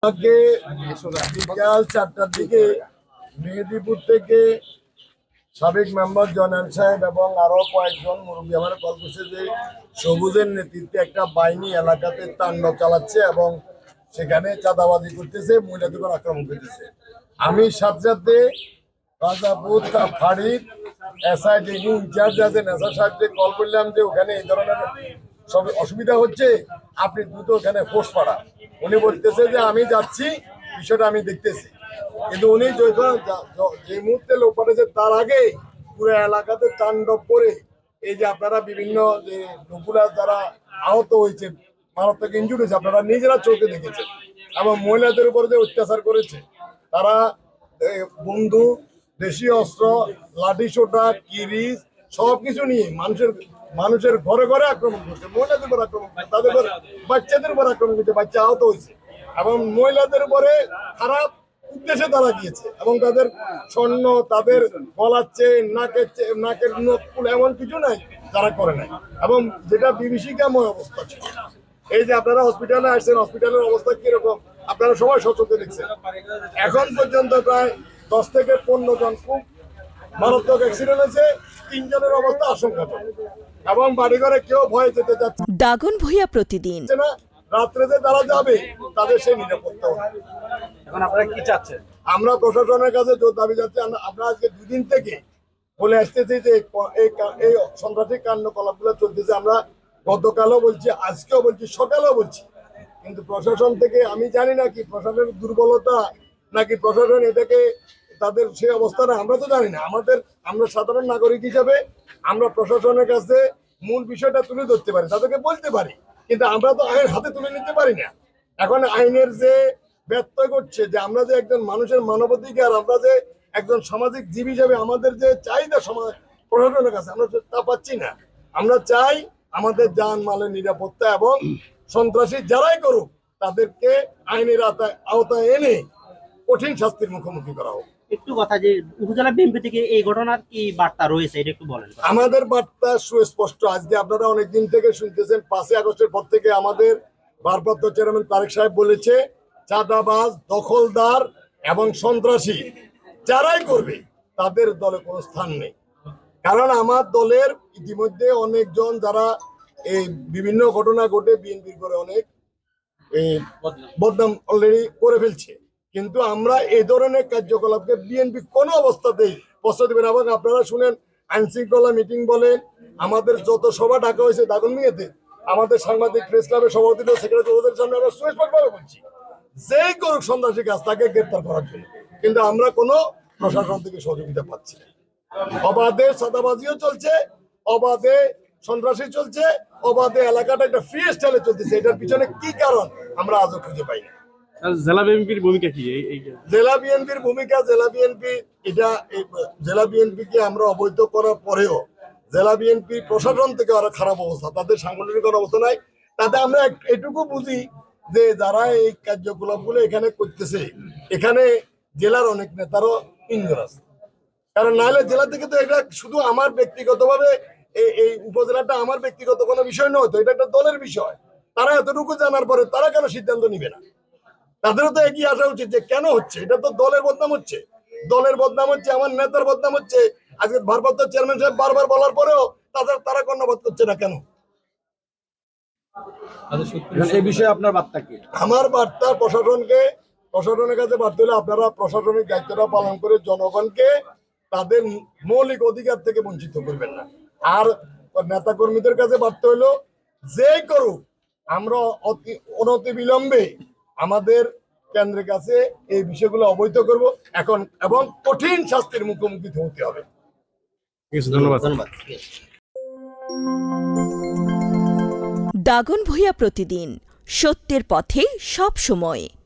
আগে বিকাল 4টার দিকে মেহেদীপুর থেকে সাবেক মেম্বার জয়নাল সাহেব এবং আরো কয়েকজন মুরব্বী আমার কল করছে যে সবুজের নেতৃত্বে একটা বাহিনী এলাকাতে তাণ্ডব চালাচ্ছে এবং সেখানে চাঁদাবাজি করতেছে, মহিলাদের উপর আক্রমণ করতেছে। আমি সাথে সাথে রাজাপুর ফাঁড়ির এসআই যিনি ইনচার্জ আছেন এসআই সাহেবকে কল করলাম যে ওখানে এই ধরনের সব অসুবিধা হচ্ছে, আপনি দ্রুত ওখানে ফোর্স পাঠান। উনি বলতেছে যে আমি যাচ্ছি, বিষয়টা আমি দেখতেছি। কিন্তু উনি যে মুহূর্তে লোক পাঠিয়েছে তার আগে পুরো এলাকাতে তাণ্ডব করে এই যে আপনারা বিভিন্ন যে লোকগুলা যারা আহত হয়েছে, মারাত্মক ইনজুরি হয়েছে, আপনারা নিজেরা চোখে দেখেছেন। এবং মহিলাদের উপর যে অত্যাচার করেছে, তারা বন্দুক, দেশীয় অস্ত্র, লাঠি সোটা, কিরিচ সবকিছু নিয়ে মানুষের ঘরে ঘরে আক্রমণ করছে, মহিলাদের উপর আক্রমণ করছে, তাদের উপর বাচ্চাদের উপর আক্রমণ করছে, বাচ্চা আহত হয়েছে এবং মহিলাদের উপরে খারাপ উদ্দেশ্যে তারা গিয়েছে এবং তাদের স্বর্ণ, তাদের গলার চেন, নাকের নখ ফুল এমন কিছু নাই তারা করে নাই। এবং যেটা বিভীষিকাময় অবস্থা ছিল। এই যে আপনারা হসপিটালে আসছেন, হসপিটালের অবস্থা কিরকম আপনারা সবাই সচক্ষে দেখছেন। এখন পর্যন্ত প্রায় 10 থেকে 15 জন খুব মারাত্মক অ্যাক্সিডেন্ট হয়েছে, 3 জনের অবস্থা আশঙ্কাজনক এবং বাড়িঘরে কেউ ভয়ে যেতে যাচ্ছে দাগনভূঞা প্রতিদিন না। রাত্রে যে তারা যাবে তাদের সেই নিরাপত্তা। এখন আপনারা কি চাচ্ছেন? আমরা প্রশাসনের কাছে জোর দাবি যাচ্ছি। আমরা আজকে 2 দিন থেকে বলে আসতেছি যে এই সন্ত্রাসী কার্যকলাপগুলো চলতেছে। আমরা গতকালও বলছি, আজকেও বলছি, সকালেও বলছি, কিন্তু প্রশাসন থেকে আমি জানি না কি প্রশাসনের দুর্বলতা নাকি প্রশাসন এটাকে তাদের সেই অবস্থা না, আমরা তো জানি না। আমরা সাধারণ নাগরিক হিসাবে আমরা প্রশাসনের কাছে মূল বিষয়টা তুলে ধরতে পারি, তাদেরকে বলতে পারি, কিন্তু আমরা তো আইন হাতে তুলে নিতে পারি না। এখন আইনের যে ব্যত্যয় করছে, যে আমরা যে একজন মানুষের মানবাধিকার, আমরা যে একজন সামাজিক জীব হিসাবে আমাদের যে চাহিদা সমাজ প্রশাসনের কাছে, আমরা তা পাচ্ছি না। আমরা চাই আমাদের জান মালের নিরাপত্তা এবং সন্ত্রাসী যারাই করুক তাদেরকে আইনের আওতায় এনে কঠিন শাস্তির মুখোমুখি করা হোক। একটু কথা যে উপজেলা বিএনপি থেকে এই ঘটনার কি বার্তা রয়েছে এটা একটু বলেন। আমাদের বার্তা সুস্পষ্ট। আজকে আপনারা অনেকদিন থেকে শুনতেছেন, 5ই আগস্টের পর থেকে আমাদের ভারপ্রাপ্ত চেয়ারম্যান তারেক সাহেব বলেছে, চাঁদাবাজ, দখলদার এবং সন্ত্রাসী যারাই করবে তাদের দলে কোনো স্থান নেই। কারণ আমার দলের ইতিমধ্যে অনেকজন যারা এই বিভিন্ন ঘটনা ঘটে বিএনপির করে অনেক বদনাম অলরেডি করে ফেলছে, কিন্তু আমরা এই ধরনের কার্যকলাপকে বিএনপি কোনো অবস্থাতেই প্রশ্রয় দেবে না। এবং আপনারা শুনেন, আইন শৃঙ্খলা মিটিং বলেন, আমাদের যত সভা ডাকা হয়েছে দাগনভূঞাতে, আমাদের সাংবাদিক প্রেস ক্লাবের সভাপতি সেক্রেটারি ওদের সামনে আমরা সুস্পষ্টভাবে বলছি, যেই করুক সন্ত্রাসী কাজ তাকে গ্রেপ্তার করার জন্য, কিন্তু আমরা কোনো প্রশাসন থেকে সহযোগিতা পাচ্ছি না। অবাধে চাঁদাবাজিও চলছে, অবাধে সন্ত্রাসী চলছে, অবাধে এলাকাটা একটা ফ্রি স্টাইলে চলতেছে। এটার পিছনে কি কারণ আমরা আজও খুঁজে পাই না। জেলা বিএনপির ভূমিকা কি? জেলা বিএনপির ভূমিকা, জেলা বিএনপিকে আমরা অবৈধ করার পরেও জেলা বিএনপি প্রশাসন থেকে আরো খারাপ অবস্থা, তাদের সাংগঠনিক অবস্থা নাই। তাতে আমরা এটুকু বুঝি যে যারা এই কার্যকলাপগুলো এখানে করতেছে, এখানে জেলার অনেক নেতারও ইন্ধন আছে। কারণ নাহলে জেলা থেকে তো এটা শুধু আমার ব্যক্তিগতভাবে এই উপজেলাটা আমার ব্যক্তিগত কোনো বিষয় নয়, তো এটা একটা দলের বিষয়। তারা এতটুকু জানার পরে তারা কেন সিদ্ধান্ত নিবে না? তাদেরও তো এগিয়ে আসা উচিত যে কেন হচ্ছে। এটা তো দলের বদনাম হচ্ছে, দলের বদনাম হচ্ছে, আমার নেতার বদনাম হচ্ছে। আজকে ভারপ্রাপ্ত চেয়ারম্যান সাহেব বারবার বলার পরেও তারা কর্ণপাত করছে না কেন? এই বিষয়ে আপনার বার্তা কি? আমার বার্তা প্রশাসনের কাছে বার্তা হলে আপনারা প্রশাসনিক দায়িত্বটা পালন করে জনগণকে তাদের মৌলিক অধিকার থেকে বঞ্চিত করবেন না। আর নেতা কর্মীদের কাছে বার্তা হলো, যে করুক আমরা অনতি বিলম্বে আমাদের কেন্দ্রের কাছে এই বিষয়গুলো অবহিত করব এখন এবং কঠিন শাস্তির মুখোমুখি হতে হবে। ধন্যবাদ। দাগনভূঞা প্রতিদিন, সত্যের পথে সব সময়।